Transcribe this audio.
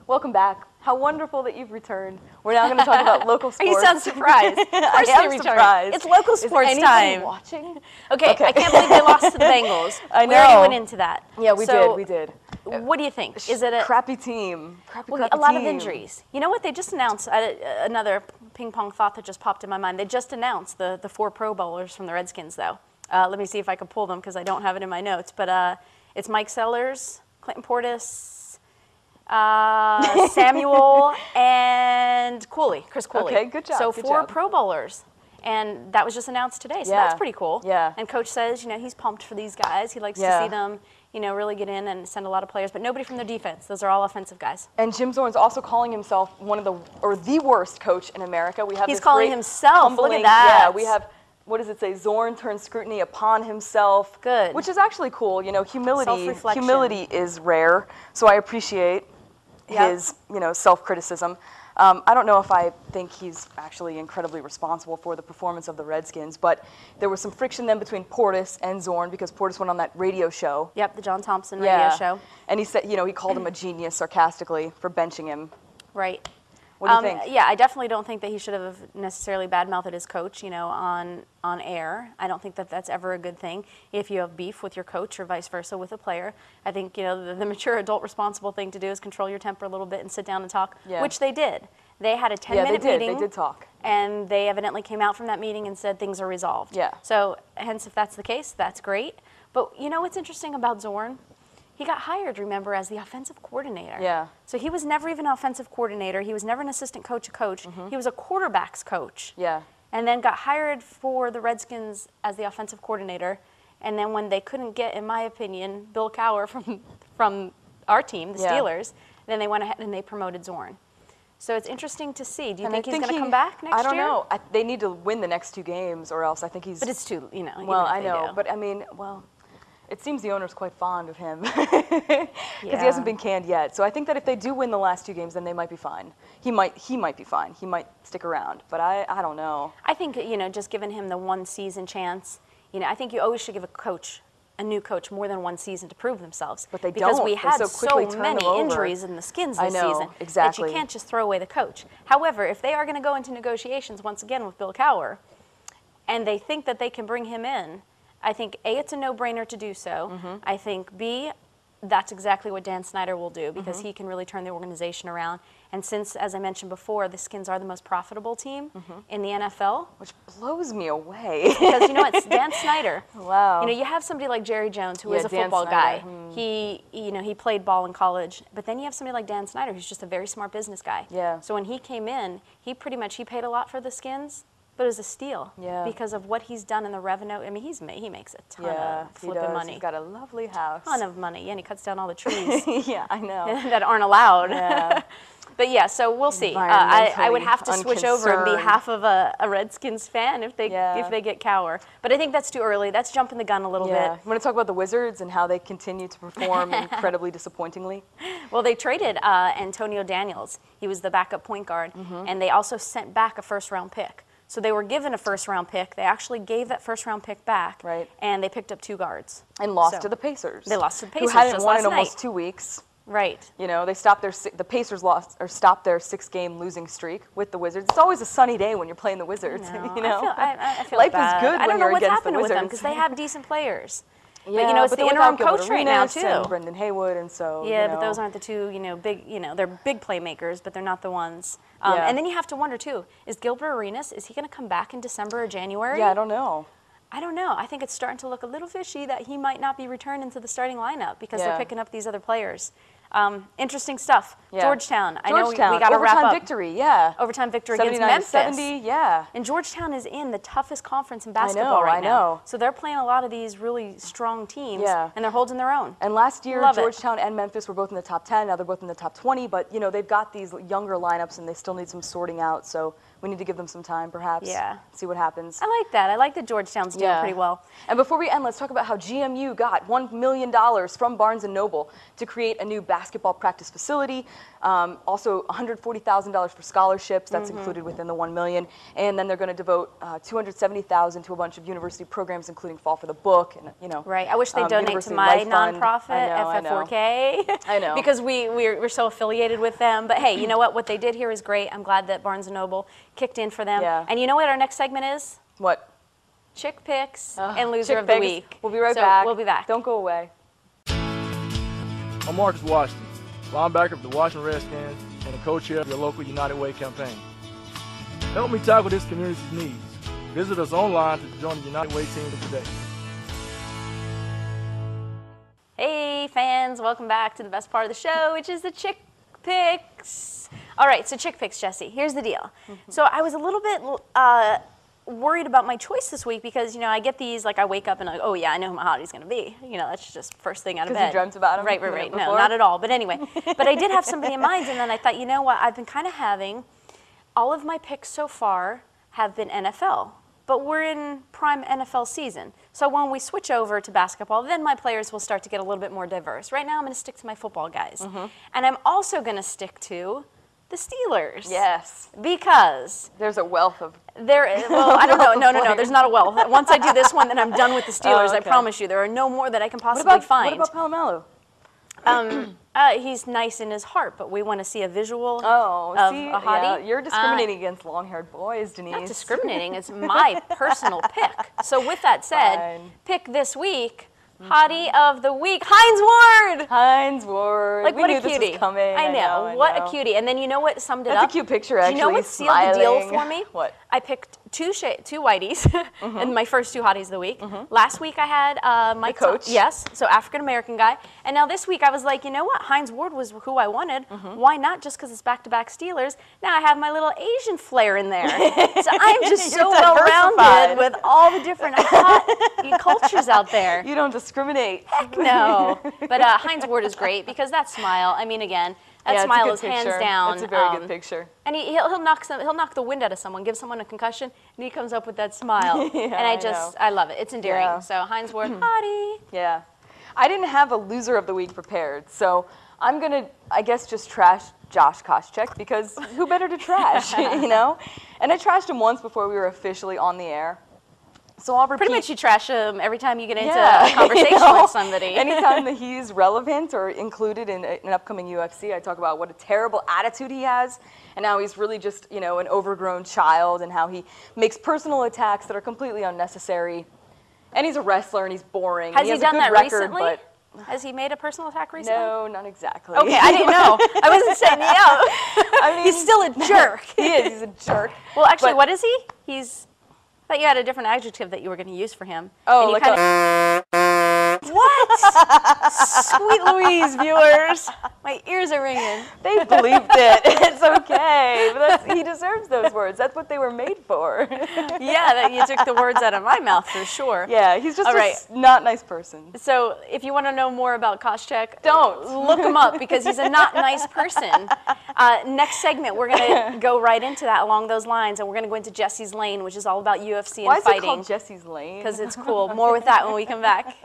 Welcome back. How wonderful that you've returned. We're now going to talk about local sports. You sound surprised. Of course I am they returned. surprised. It's local sports Is time. Watching? Okay, I can't believe they lost to the Bengals. I know. We already went into that. Yeah, we did. What do you think? Is it a crappy team? a lot of injuries. You know what? They just announced another ping pong thought that just popped in my mind. They just announced the 4 Pro Bowlers from the Redskins, though. Let me see if I can pull them because I don't have it in my notes. But it's Mike Sellers, Clinton Portis, Samuel, and Chris Cooley. Okay, good job. So good 4 job. Pro Bowlers. And that was just announced today, so that's pretty cool. Yeah. And Coach says, he's pumped for these guys. He likes to see them, really get in and send a lot of players, but nobody from their defense. Those are all offensive guys. And Jim Zorn's also calling himself the worst coach in America. He's calling himself. Look at that. Yeah, we have. What does it say? Zorn turns scrutiny upon himself. Good. Which is actually cool. Humility is rare, so I appreciate his self-criticism. I don't know if I think he's actually incredibly responsible for the performance of the Redskins, but there was some friction then between Portis and Zorn because Portis went on that radio show. Yep, the John Thompson radio show. And he said, he called him a genius sarcastically for benching him. Right. What do you think? Yeah, I definitely don't think that he should have necessarily badmouthed his coach, on air. I don't think that that's ever a good thing if you have beef with your coach or vice versa with a player. I think, the mature adult responsible thing to do is control your temper a little bit and sit down and talk, which they did. They had a 10-minute meeting. They did talk. And they evidently came out from that meeting and said things are resolved. Yeah. So, hence, if that's the case, that's great. But what's interesting about Zorn? He got hired, remember, as the offensive coordinator. Yeah. So he was never even an offensive coordinator. He was never an assistant coach. Mm-hmm. He was a quarterback's coach. Yeah. And then got hired for the Redskins as the offensive coordinator. And then when they couldn't get, in my opinion, Bill Cowher from our team, the Steelers, then they went ahead and they promoted Zorn. So it's interesting to see. Do you think he's going to come back next year? I don't know. They need to win the next 2 games, or else I think he's. But it's too, Well, I know, but I mean, it seems the owner's quite fond of him because he hasn't been canned yet. So I think that if they do win the last 2 games, then they might be fine. He might be fine. He might stick around, but I don't know. I think just giving him the 1 season chance. I think you always should give a new coach more than 1 season to prove themselves. But they because don't. We had so many injuries in the Skins this season exactly. that you can't just throw away the coach. However, if they are going to go into negotiations once again with Bill Cowher, and they think that they can bring him in, I think A, it's a no-brainer to do so. Mm-hmm. I think B, that's exactly what Dan Snyder will do because he can really turn the organization around. And since, as I mentioned before, the Skins are the most profitable team in the NFL. Which blows me away. Because it's Dan Snyder. Wow. You have somebody like Jerry Jones who is a football guy. He played ball in college. But then you have somebody like Dan Snyder who's just a very smart business guy. Yeah. So when he came in, he paid a lot for the Skins. But it was a steal because of what he's done in the revenue. I mean, he makes a ton of flipping money. He's got a lovely house. Ton of money, and he cuts down all the trees. Yeah, I know. that aren't allowed. Yeah. But so we'll see. I would have to switch over and be half of a Redskins fan if they get Cowher. But I think that's too early. That's jumping the gun a little bit. You want to talk about the Wizards and how they continue to perform incredibly disappointingly? Well, they traded Antonio Daniels. He was the backup point guard, and they also sent back a first-round pick. So they were given a first-round pick. They actually gave that first-round pick back, and they picked up 2 guards. And lost to the Pacers. They lost to the Pacers who hadn't just won last in almost night. 2 weeks. Right. They stopped the Pacers stopped their 6-game losing streak with the Wizards. It's always a sunny day when you're playing the Wizards. I feel life bad. is good I don't when know you're what's against the happening with Wizards. them because they have decent players. Yeah, but it's the interim coach right now too. And Brendan Haywood, and so yeah, but those aren't the 2 big. They're big playmakers, but they're not the ones. And then you have to wonder too: is Gilbert Arenas? Is he going to come back in December or January? Yeah, I don't know. I think it's starting to look a little fishy that he might not be returned into the starting lineup because they're picking up these other players. Interesting stuff. Yeah. Georgetown. I know we got to wrap up. Overtime victory, yeah. Overtime victory against Memphis. 70, yeah. And Georgetown is in the toughest conference in basketball right now. So they're playing a lot of these really strong teams, and they're holding their own. And last year, Georgetown and Memphis were both in the top 10. Now they're both in the top 20, but they've got these younger lineups, and they still need some sorting out. So we need to give them some time, perhaps. Yeah. See what happens. I like that. I like that Georgetown's doing pretty well. And before we end, let's talk about how GMU got $1 million from Barnes & Noble to create a new basketball basketball practice facility, also $140,000 for scholarships. That's included within the $1 million. And then they're going to devote $270,000 to a bunch of university programs, including Fall for the Book. And, you know, right. I wish they'd donate to University my Life Fund. nonprofit, I know, FF4K. I know. Because we're so affiliated with them. But hey, you know what? What they did here is great. I'm glad that Barnes & Noble kicked in for them. Yeah. And you know what our next segment is? What? Chick Picks and Loser Chick of the Picks. Week. We'll be right So back. We'll be back. Don't go away. I'm Marcus Washington, linebacker for the Washington Redskins and the co-chair of your local United Way campaign. Help me tackle this community's needs. Visit us online to join the United Way team today. Hey fans, welcome back to the best part of the show, which is the Chick Picks. All right, so Chick Picks, Jessi. Here's the deal. So I was a little bit worried about my choice this week because, you know, I get these, like I wake up and I'm like, oh yeah, I know who my hottie's going to be. You know, that's just first thing out of bed. Because you dreamt about him? Right. No, not at all. But anyway, but I did have somebody in mind, and then I thought, you know what, I've been kind of having, all of my picks so far have been NFL. But we're in prime NFL season. So when we switch over to basketball, then my players will start to get a little bit more diverse. Right now I'm going to stick to my football guys. And I'm also going to stick to the Steelers. Yes. Because there's a wealth of... well, I don't know. No, there's not a wealth. Once I do this one, then I'm done with the Steelers. Oh, okay. I promise you. There are no more that I can possibly find. What about Palomalu? He's nice in his heart, but we want to see a visual of see, a hottie. Yeah, you're discriminating against long-haired boys, Denise. Not discriminating. It's my personal pick. So with that said, Fine. pick this week, hottie of the week, Hines Ward. Hines Ward. Like, we what knew a cutie. This was coming. I know. What a cutie. And then you know what summed it up? That's a cute picture, actually. Do you know what sealed the deal for me? What? I picked two whiteys, and my first two hotties of the week. Last week I had Mike coach. Yes, so African-American guy. And now this week I was like, you know what? Hines Ward was who I wanted. Why not? Just because it's back-to-back Steelers. Now I have my little Asian flair in there. So I'm just so well-rounded with all the different hot cultures out there. You don't discriminate. Heck no. But Hines Ward is great because that smile, I mean, again, that smile is hands down. It's a very good picture. And he'll knock the wind out of someone, give someone a concussion, and he comes up with that smile. And I love it. It's endearing. Yeah. So Hines Ward, hottie. Yeah. I didn't have a loser of the week prepared, so I'm going to, I guess, just trash Josh Koscheck because who better to trash, you know? And I trashed him once before we were officially on the air. So I'll repeat. Pretty much you trash him every time you get into a conversation with somebody. Anytime that he's relevant or included in an upcoming UFC, I talk about what a terrible attitude he has, and how he's really just, you know, an overgrown child, and how he makes personal attacks that are completely unnecessary. And he's a wrestler, and he's boring. Has he done that recently? But has he made a personal attack recently? no, not exactly. Okay, I didn't know. I wasn't setting you up. I mean, He's still a jerk. He is. He's a jerk. Well, actually, But- what is he? I thought you had a different adjective that you were going to use for him. Oh, and you what? Sweet Louise, viewers. My ears are ringing. They believed it. It's okay. But he deserves those words. That's what they were made for. Yeah, that you took the words out of my mouth for sure. Yeah, he's just All right. a not nice person. So if you want to know more about Koscheck, Don't. look him up because he's a not nice person. Next segment, we're going to go right into that along those lines, and we're going to go into Jessi's Lane, which is all about UFC Why and is it fighting. called Jessi's Lane? Because it's cool. More with that when we come back.